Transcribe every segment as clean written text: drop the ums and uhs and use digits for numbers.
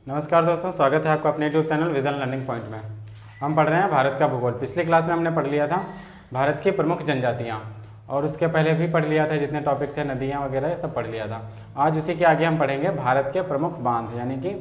नमस्कार दोस्तों, स्वागत है आपका अपने YouTube channel vision learning point में। हम पढ़ रहे हैं भारत का भूगोल। पिछली क्लास में हमने पढ़ लिया था भारत की प्रमुख जनजातियाँ, और उसके पहले भी पढ़ लिया था जितने टॉपिक थे, नदियाँ वगैरह, ये सब पढ़ लिया था। आज उसी के आगे हम पढ़ेंगे भारत के प्रमुख बांध यानी कि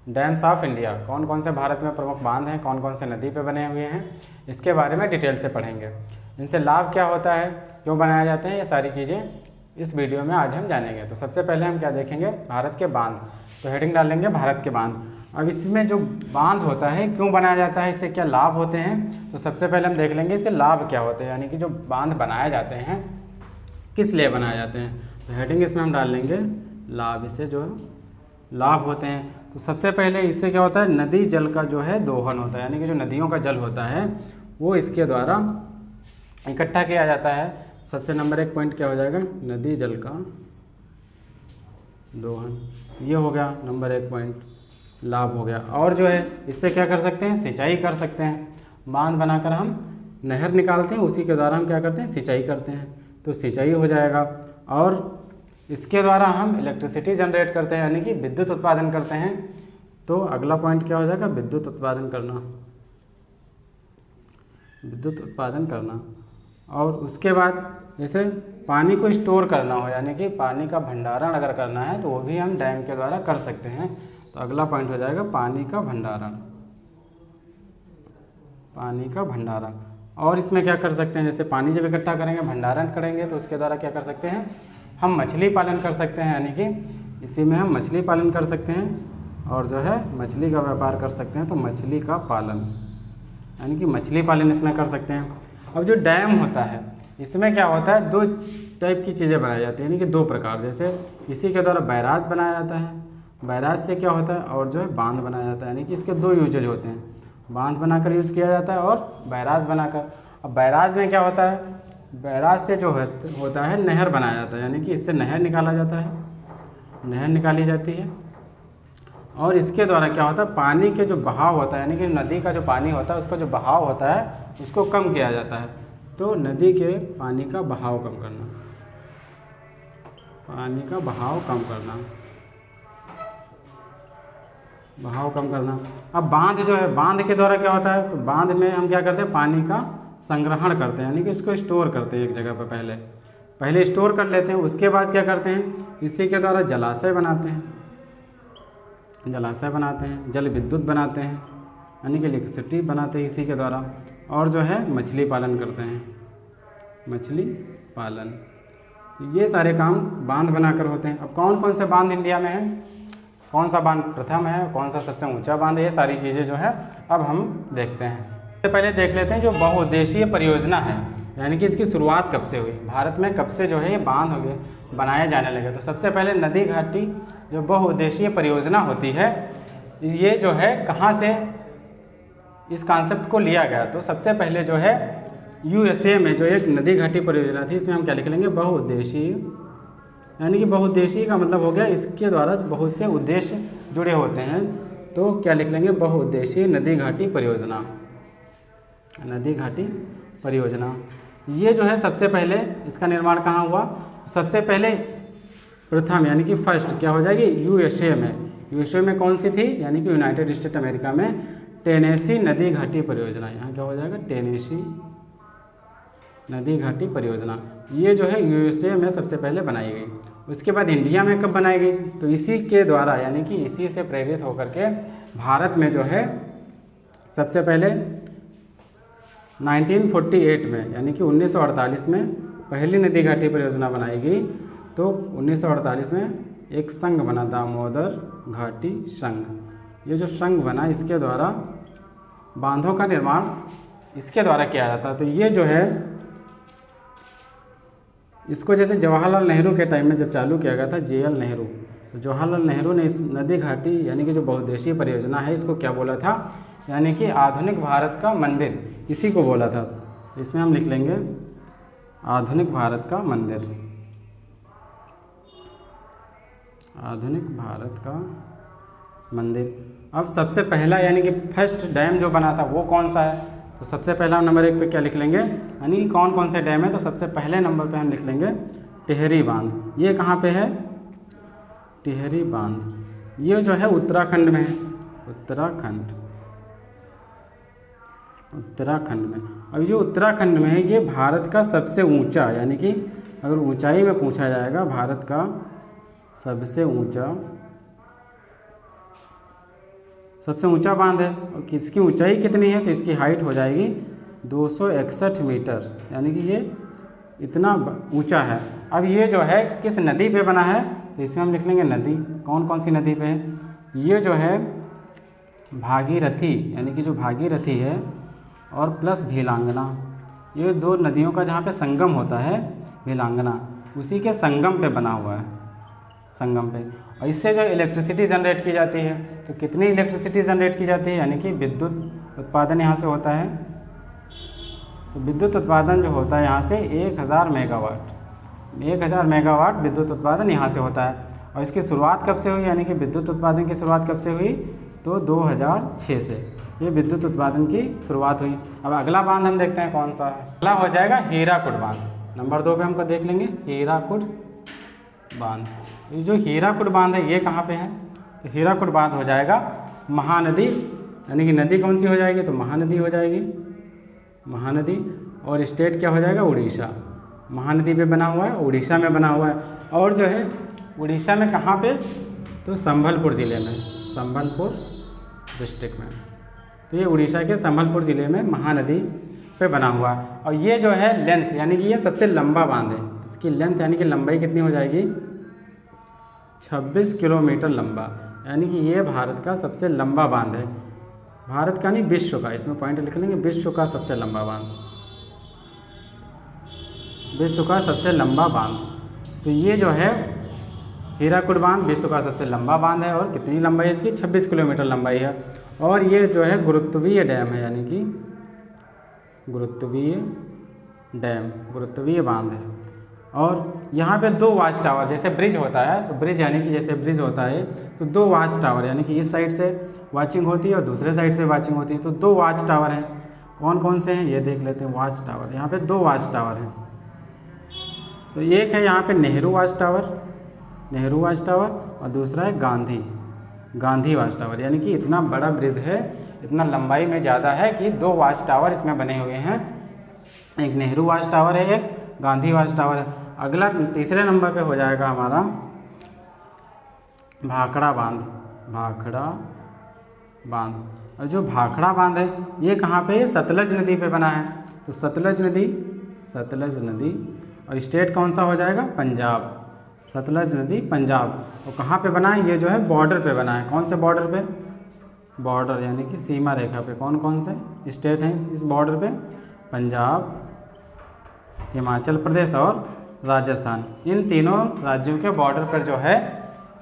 डैम्स ऑफ इंडिया। कौन कौन से भारत में प्रमुख बांध हैं, कौन कौन से नदी पे बने हुए हैं, इसके बारे में डिटेल से पढ़ेंगे। इनसे लाभ क्या होता है, क्यों बनाए जाते हैं, ये सारी चीज़ें इस वीडियो में आज हम जानेंगे। तो सबसे पहले हम क्या देखेंगे, भारत के बांध। तो हेडिंग डाल लेंगे भारत के बांध। अब इसमें जो बांध होता है क्यों बनाया जाता है, इससे क्या लाभ होते हैं, तो सबसे पहले हम देख लेंगे इससे लाभ क्या होते हैं, यानी कि जो बांध बनाए जाते हैं किस लिए बनाए जाते हैं। तो हेडिंग इसमें हम डाल लेंगे लाभ। इससे जो लाभ होते हैं, तो सबसे पहले इससे क्या होता है, नदी जल का जो है दोहन होता है, यानी कि जो नदियों का जल होता है वो इसके द्वारा इकट्ठा किया जाता है। सबसे नंबर 1 पॉइंट क्या हो जाएगा, नदी जल का दोहन। ये हो गया नंबर 1 पॉइंट, लाभ हो गया। और जो है इससे क्या कर सकते हैं, सिंचाई कर सकते हैं। बांध बनाकर हम नहर निकालते हैं, उसी के द्वारा हम क्या करते हैं, सिंचाई करते हैं, तो सिंचाई हो जाएगा। और इसके द्वारा हम इलेक्ट्रिसिटी जनरेट करते हैं, यानी कि विद्युत उत्पादन करते हैं। तो अगला पॉइंट क्या हो जाएगा, विद्युत उत्पादन करना, विद्युत उत्पादन करना। और उसके बाद जैसे पानी को स्टोर करना हो, यानी कि पानी का भंडारण अगर करना है तो वो भी हम डैम के द्वारा कर सकते हैं। तो अगला पॉइंट हो जाएगा पानी का भंडारण, पानी का भंडारण। और इसमें क्या कर सकते हैं, जैसे पानी जब इकट्ठा करेंगे, भंडारण करेंगे, तो उसके द्वारा क्या कर सकते हैं, हम मछली पालन कर सकते हैं, यानी कि इसी में हम मछली पालन कर सकते हैं। और जो है मछली का व्यापार कर सकते हैं, तो मछली का पालन, यानी कि मछली पालन इसमें कर सकते हैं। अब जो डैम होता है इसमें क्या होता है, 2 टाइप की चीज़ें बनाई जाती हैं, यानी कि 2 प्रकार। जैसे इसी के द्वारा बैराज बनाया जाता है, बैराज से क्या होता है, और जो है बांध बनाया जाता है, यानी कि इसके 2 यूजेज होते हैं। बांध बनाकर यूज़ किया जाता है और बैराज बनाकर। अब बैराज में क्या होता है, बैराज से जो होता है नहर बनाया जाता है, यानी कि इससे नहर निकाला जाता है, नहर निकाली जाती है। और इसके द्वारा क्या होता है, पानी के जो बहाव होता है, यानी कि नदी का जो पानी होता है उसका जो बहाव होता है उसको कम किया जाता है। तो नदी के पानी का बहाव कम करना, पानी का बहाव कम करना, बहाव कम करना। अब बांध जो है, बांध के द्वारा क्या होता है, तो बांध में हम क्या करते हैं, पानी का संग्रहण करते हैं, यानी कि इसको स्टोर करते हैं एक जगह पर। पहले स्टोर कर लेते हैं, उसके बाद क्या करते हैं, इसी के द्वारा जलाशय बनाते हैं, जलाशय बनाते हैं, जल विद्युत बनाते हैं, यानी कि इलेक्ट्रिसिटी बनाते हैं इसी के द्वारा। और जो है मछली पालन करते हैं, मछली पालन। तो ये सारे काम बांध बनाकर होते हैं। अब कौन कौन से बांध इंडिया में हैं, कौन सा बांध प्रथम है, कौन सा सबसे ऊंचा बांध है, ये सारी चीज़ें जो है अब हम देखते हैं। सबसे पहले देख लेते हैं जो बहुउद्देशीय परियोजना है, यानी कि इसकी शुरुआत कब से हुई, भारत में कब से जो है ये बांध हो गए बनाए जाने लगे। तो सबसे पहले नदी घाटी जो बहुउद्देशीय परियोजना होती है, ये जो है कहाँ से इस कॉन्सेप्ट को लिया गया, तो सबसे पहले जो है USA में जो एक नदी घाटी परियोजना थी, इसमें हम क्या लिख लेंगे, बहुउद्देशीय। यानी कि बहुउद्देशीय का मतलब हो गया इसके द्वारा बहुत से उद्देश्य जुड़े होते हैं, तो क्या लिख लेंगे, बहुउद्देशीय नदी घाटी परियोजना, नदी घाटी परियोजना। ये जो है सबसे पहले इसका निर्माण कहाँ हुआ, सबसे पहले प्रथम यानी कि फर्स्ट क्या हो जाएगी, USA में। USA में कौन सी थी, यानी कि यूनाइटेड स्टेट अमेरिका में टेनेसी नदी घाटी परियोजना। यहाँ क्या हो जाएगा, टेनेसी नदी घाटी परियोजना। ये जो है USA में सबसे पहले बनाई गई। उसके बाद इंडिया में कब बनाई गई, तो इसी के द्वारा, यानी कि इसी से प्रेरित होकर के भारत में जो है सबसे पहले 1948 में, यानी कि 1948 में पहली नदी घाटी परियोजना बनाई गई। तो 1948 में एक संघ बना, दामोदर घाटी संघ। ये जो संघ बना, इसके द्वारा बांधों का निर्माण इसके द्वारा किया जाता है। तो ये जो है इसको जैसे जवाहरलाल नेहरू के टाइम में जब चालू किया गया था, JL नेहरू, तो जवाहरलाल नेहरू ने इस नदी घाटी यानी कि जो बहुउद्देशीय परियोजना है इसको क्या बोला था, यानी कि आधुनिक भारत का मंदिर, इसी को बोला था। तो इसमें हम लिख लेंगे आधुनिक भारत का मंदिर, आधुनिक भारत का मंदिर। अब सबसे पहला यानी कि फर्स्ट डैम जो बना था वो कौन सा है, तो सबसे पहला नंबर 1 पे क्या लिख लेंगे, यानी कि कौन कौन से डैम है, तो सबसे पहले नंबर पे हम लिख लेंगे टिहरी बांध। ये कहाँ पे है, टिहरी बांध। ये जो है उत्तराखंड में है, उत्तराखंड में। अब जो उत्तराखंड में है ये भारत का सबसे ऊंचा, यानी कि अगर ऊंचाई में पूछा जाएगा, भारत का सबसे ऊंचा बांध है। और इसकी ऊंचाई कितनी है, तो इसकी हाइट हो जाएगी 261 मीटर, यानी कि ये इतना ऊंचा है। अब ये जो है किस नदी पे बना है, तो इसमें हम लिख लेंगे नदी। कौन कौन सी नदी पे है, ये जो है भागीरथी, यानी कि जो भागीरथी है और प्लस भीलांगना, ये दो नदियों का जहाँ पे संगम होता है भीलांगना, उसी के संगम पे बना हुआ है, संगम पे। और इससे जो इलेक्ट्रिसिटी जनरेट की जाती है, तो कितनी इलेक्ट्रिसिटी जनरेट की जाती है, यानी कि विद्युत उत्पादन यहाँ से होता है। तो विद्युत उत्पादन जो होता है यहाँ से 1000 मेगावाट विद्युत उत्पादन यहाँ से होता है। और इसकी शुरुआत कब से हुई, यानी कि विद्युत उत्पादन की शुरुआत कब से हुई, तो 2006 से ये विद्युत उत्पादन की शुरुआत हुई। अब अगला बांध हम देखते हैं कौन सा है। अगला हो जाएगा हीराकुड बांध। नंबर 2 पे हमको देख लेंगे हीराकुड बांध। ये जो हीराकुड बांध है ये कहाँ पे है, तो हीराकुड बांध हो जाएगा महानदी, यानी कि नदी कौन सी हो जाएगी, तो महानदी हो जाएगी, महानदी। और स्टेट क्या हो जाएगा, उड़ीसा। महानदी पे बना हुआ है, उड़ीसा में बना हुआ है। और जो है उड़ीसा में कहाँ पे, तो संबलपुर ज़िले में, संबलपुर डिस्ट्रिक्ट में। तो ये उड़ीसा के संबलपुर ज़िले में महानदी पे बना हुआ है। और ये जो है लेंथ, यानी कि ये सबसे लंबा बांध है। इसकी लेंथ यानी कि लंबाई कितनी हो जाएगी, 26 किलोमीटर लंबा, यानी कि ये भारत का सबसे लंबा बांध है। भारत का नहीं, विश्व का, इसमें पॉइंट लिख लेंगे, विश्व का सबसे लंबा बांध, विश्व का सबसे लंबा बांध। तो ये जो है हीराकुड बांध विश्व का सबसे लंबा बांध है। और कितनी लंबाई है इसकी, 26 किलोमीटर लंबाई है। और ये जो है गुरुत्वीय डैम है, यानी कि गुरुत्वीय डैम, गुरुत्वीय बांध है। और यहाँ पे 2 वाच टावर, जैसे ब्रिज होता है, तो ब्रिज यानी कि जैसे ब्रिज होता है तो 2 वाच टावर, यानी कि इस साइड से वाचिंग होती है और दूसरे साइड से वाचिंग होती है। तो 2 वाच टावर हैं। कौन कौन से हैं ये देख लेते हैं। वाच टावर, यहाँ पे 2 वाच टावर हैं। तो एक है यहाँ पे नेहरू वाच टावर, और दूसरा है गांधी वाच टावर, यानी कि इतना बड़ा ब्रिज है, इतना लंबाई में ज़्यादा है कि 2 वाच टावर इसमें बने हुए हैं। एक नेहरू वाच टावर है, एक गांधी वाच टावर है। अगला तीसरे नंबर पे हो जाएगा हमारा भाखड़ा बांध। और जो भाखड़ा बांध है ये कहाँ पे है, सतलज नदी पे बना है। तो सतलज नदी और स्टेट कौन सा हो जाएगा, पंजाब। सतलज नदी पंजाब। और कहाँ पे बना है, ये जो है बॉर्डर पे बना है। कौन से बॉर्डर पे, बॉर्डर यानी कि सीमा रेखा पे। कौन कौन से स्टेट हैं इस बॉर्डर पे, पंजाब, हिमाचल प्रदेश और राजस्थान। इन तीनों राज्यों के बॉर्डर पर जो है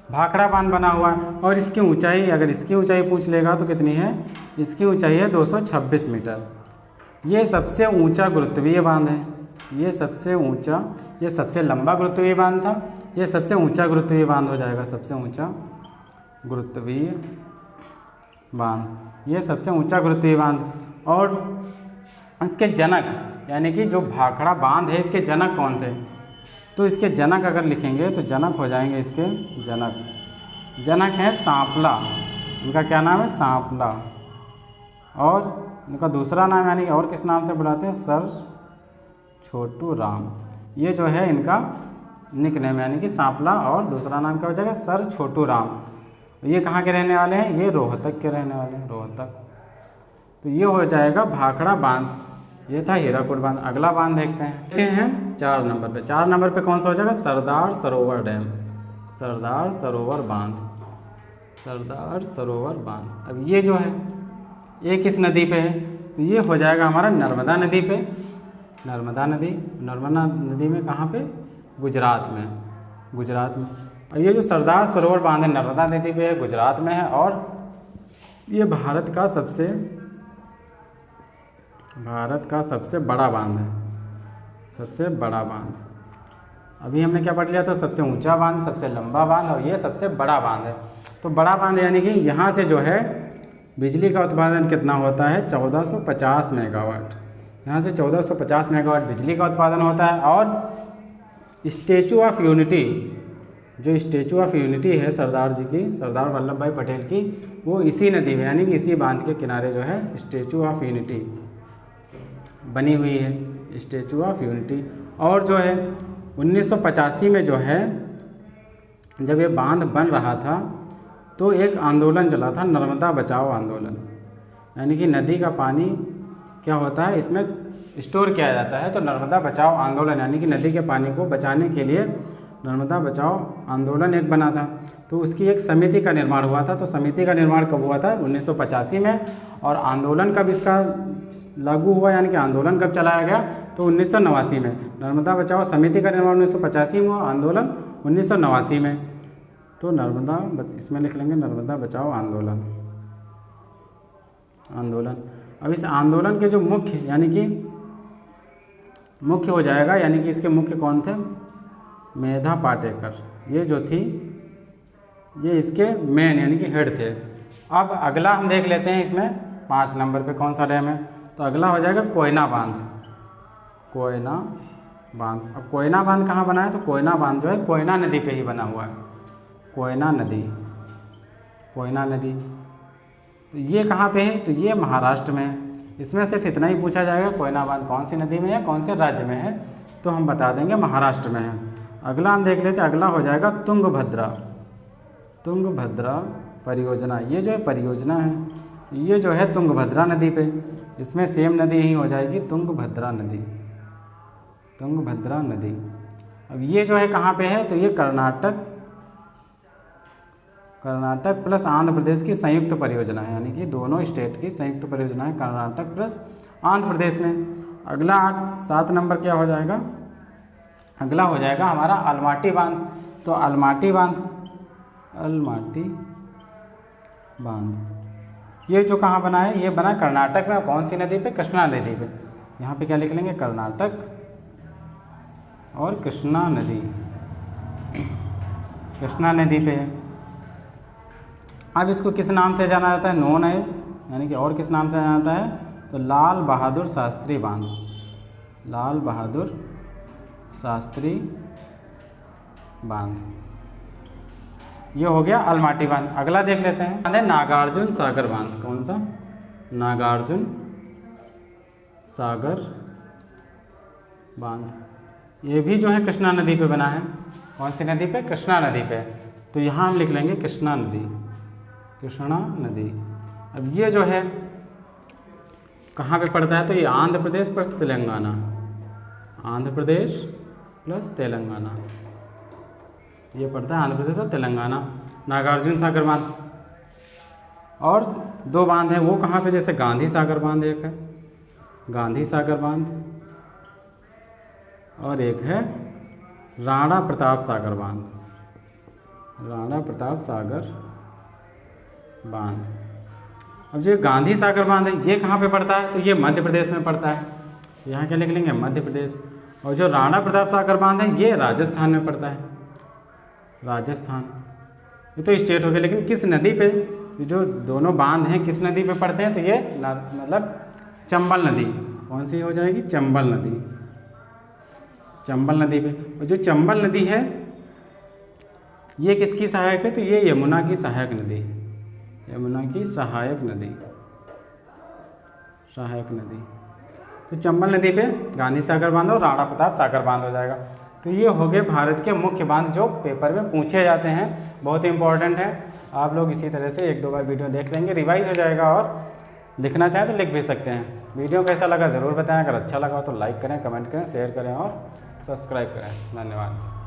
भाखड़ा बांध बना हुआ है। और इसकी ऊंचाई, अगर इसकी ऊंचाई पूछ लेगा तो कितनी है, इसकी ऊंचाई है 226 मीटर। ये सबसे ऊंचा गुरुत्वीय बांध है। ये सबसे लंबा गुरुत्वीय बांध था, ये सबसे ऊंचा गुरुत्वीय बांध हो जाएगा, सबसे ऊंचा गुरुत्वीय बांध। ये सबसे ऊंचा गुरुत्वीय बांध। और इसके जनक, यानी कि जो भाखड़ा बांध है इसके जनक कौन थे, तो इसके जनक अगर लिखेंगे तो जनक हो जाएंगे इसके जनक हैं सांपला। इनका क्या नाम है, सांपला। और इनका दूसरा नाम, यानी और किस नाम से बुलाते हैं, सर छोटू राम। ये जो है इनका निक नेम, यानी कि सांपला। और दूसरा नाम क्या हो जाएगा, सर छोटू राम। ये कहाँ के रहने वाले हैं, ये रोहतक के रहने वाले हैं, रोहतक। तो ये हो जाएगा भाखड़ा बांध। ये था हीराकुड बांध। अगला बांध देखते हैं 4 नंबर पे। 4 नंबर पे कौन सा हो जाएगा, सरदार सरोवर डैम, सरदार सरोवर बांध। अब ये जो है ये किस नदी पे है, तो ये हो जाएगा हमारा नर्मदा नदी पे। नर्मदा नदी में कहाँ पे, गुजरात में। और ये जो सरदार सरोवर बांध है नर्मदा नदी पे है, गुजरात में है। और ये भारत का सबसे बड़ा बांध है, सबसे बड़ा बांध। अभी हमने क्या पढ़ लिया था, सबसे ऊंचा बांध, सबसे लंबा बांध, और ये सबसे बड़ा बांध है। तो बड़ा बांध यानी कि यहाँ से जो है बिजली का उत्पादन कितना होता है, 1450 मेगावाट। यहाँ से 1450 मेगावाट बिजली का उत्पादन होता है। और स्टैचू ऑफ यूनिटी जो स्टेचू ऑफ यूनिटी है सरदार जी की, सरदार वल्लभ भाई पटेल की, वो इसी नदी में यानी कि इसी बांध के किनारे जो है स्टेचू ऑफ यूनिटी बनी हुई है, स्टेचू ऑफ यूनिटी। और जो है 1985 में जो है जब ये बांध बन रहा था तो एक आंदोलन चला था, नर्मदा बचाओ आंदोलन। यानी कि नदी का पानी क्या होता है इसमें स्टोर किया जाता है, तो नर्मदा बचाओ आंदोलन यानी कि नदी के पानी को बचाने के लिए नर्मदा बचाओ आंदोलन एक बना था। तो उसकी एक समिति का निर्माण हुआ था। तो समिति का निर्माण कब हुआ था? 1985 में। और आंदोलन कब इसका लागू हुआ यानी कि आंदोलन कब चलाया गया? तो 1989 में। नर्मदा बचाओ समिति का निर्माण 1985 में हुआ, आंदोलन 1989 में। तो इसमें लिख लेंगे नर्मदा बचाओ आंदोलन। अब इस आंदोलन के जो मुख्य यानी कि मुख्य हो जाएगा, यानी कि इसके मुख्य कौन थे? मेधा पाटेकर, ये जो थी ये इसके मेन यानी कि हेड थे। अब अगला हम देख लेते हैं इसमें 5 नंबर पे कौन सा डैम है। तो अगला हो जाएगा कोयना बांध। कोयना बांध। अब कोयना बांध कहाँ बना है? तो कोयना बांध जो है कोयना नदी पे ही बना हुआ है। कोयना नदी, कोयना नदी। तो ये कहाँ पे है? तो ये महाराष्ट्र में है। इसमें सिर्फ इतना ही पूछा जाएगा कोयना बांध कौन सी नदी में है, कौन से राज्य में है, तो हम बता देंगे महाराष्ट्र में है। अगला हम देख लेते हैं, अगला हो जाएगा तुंगभद्रा। तुंगभद्रा परियोजना, ये जो है परियोजना है, ये जो है तुंगभद्रा नदी पे, इसमें सेम नदी ही हो जाएगी तुंगभद्रा नदी। तुंगभद्रा नदी। अब ये जो है कहाँ पे है? तो ये कर्नाटक प्लस आंध्र प्रदेश की संयुक्त परियोजना है, यानी कि दोनों स्टेट की संयुक्त परियोजना है, कर्नाटक प्लस आंध्र प्रदेश में। अगला 7 नंबर क्या हो जाएगा? अगला हो जाएगा हमारा अलमाटी बांध। तो अलमाटी बांध, अलमाटी बांध ये जो कहाँ बना है? ये बना कर्नाटक में। कौन सी नदी पे? कृष्णा नदी पे। यहाँ पे क्या लिख लेंगे? कर्नाटक और कृष्णा नदी, कृष्णा नदी पे है। अब इसको किस नाम से जाना जाता है? नोन एज, यानी कि और किस नाम से जाना जाता है? तो लाल बहादुर शास्त्री बांध। लाल बहादुर शास्त्री बांध, ये हो गया अलमाटी बांध। अगला देख लेते हैं, बांध है नागार्जुन सागर बांध। कौन सा? नागार्जुन सागर बांध। ये भी जो है कृष्णा नदी पे बना है। कौन सी नदी पे? कृष्णा नदी पे। तो यहाँ हम लिख लेंगे कृष्णा नदी, कृष्णा नदी। अब ये जो है कहाँ पे पड़ता है? तो ये आंध्र प्रदेश प्लस तेलंगाना, आंध्र प्रदेश प्लस तेलंगाना, ये पड़ता है आंध्र प्रदेश और तेलंगाना। नागार्जुन सागर बांध। और 2 बांध हैं, वो कहाँ पे? जैसे गांधी सागर बांध एक है, गांधी सागर बांध, और एक है राणा प्रताप सागर बांध, राणा प्रताप सागर बांध। अब जो गांधी सागर बांध है ये कहाँ पे पड़ता है? तो ये मध्य प्रदेश में पड़ता है। यहाँ क्या लिख लेंगे? मध्य प्रदेश। और जो राणा प्रताप सागर बांध है ये राजस्थान में पड़ता है, राजस्थान। ये तो स्टेट हो गया, लेकिन किस नदी पे? जो दोनों बांध हैं किस नदी पे पड़ते हैं? तो ये मतलब चंबल नदी। कौन सी हो जाएगी? चंबल नदी, चंबल नदी पे। और जो चंबल नदी है ये किसकी सहायक है? तो ये यमुना की सहायक नदी, यमुना की सहायक नदी, सहायक नदी। तो चंबल नदी पे गांधी सागर बांध और राणा प्रताप सागर बांध हो जाएगा। तो ये हो गए भारत के मुख्य बांध जो पेपर में पूछे जाते हैं, बहुत ही इंपॉर्टेंट है। आप लोग इसी तरह से 1-2 बार वीडियो देख लेंगे, रिवाइज हो जाएगा। और लिखना चाहें तो लिख भी सकते हैं। वीडियो कैसा लगा ज़रूर बताएं। अगर अच्छा लगा तो लाइक करें, कमेंट करें, शेयर करें और सब्सक्राइब करें। धन्यवाद।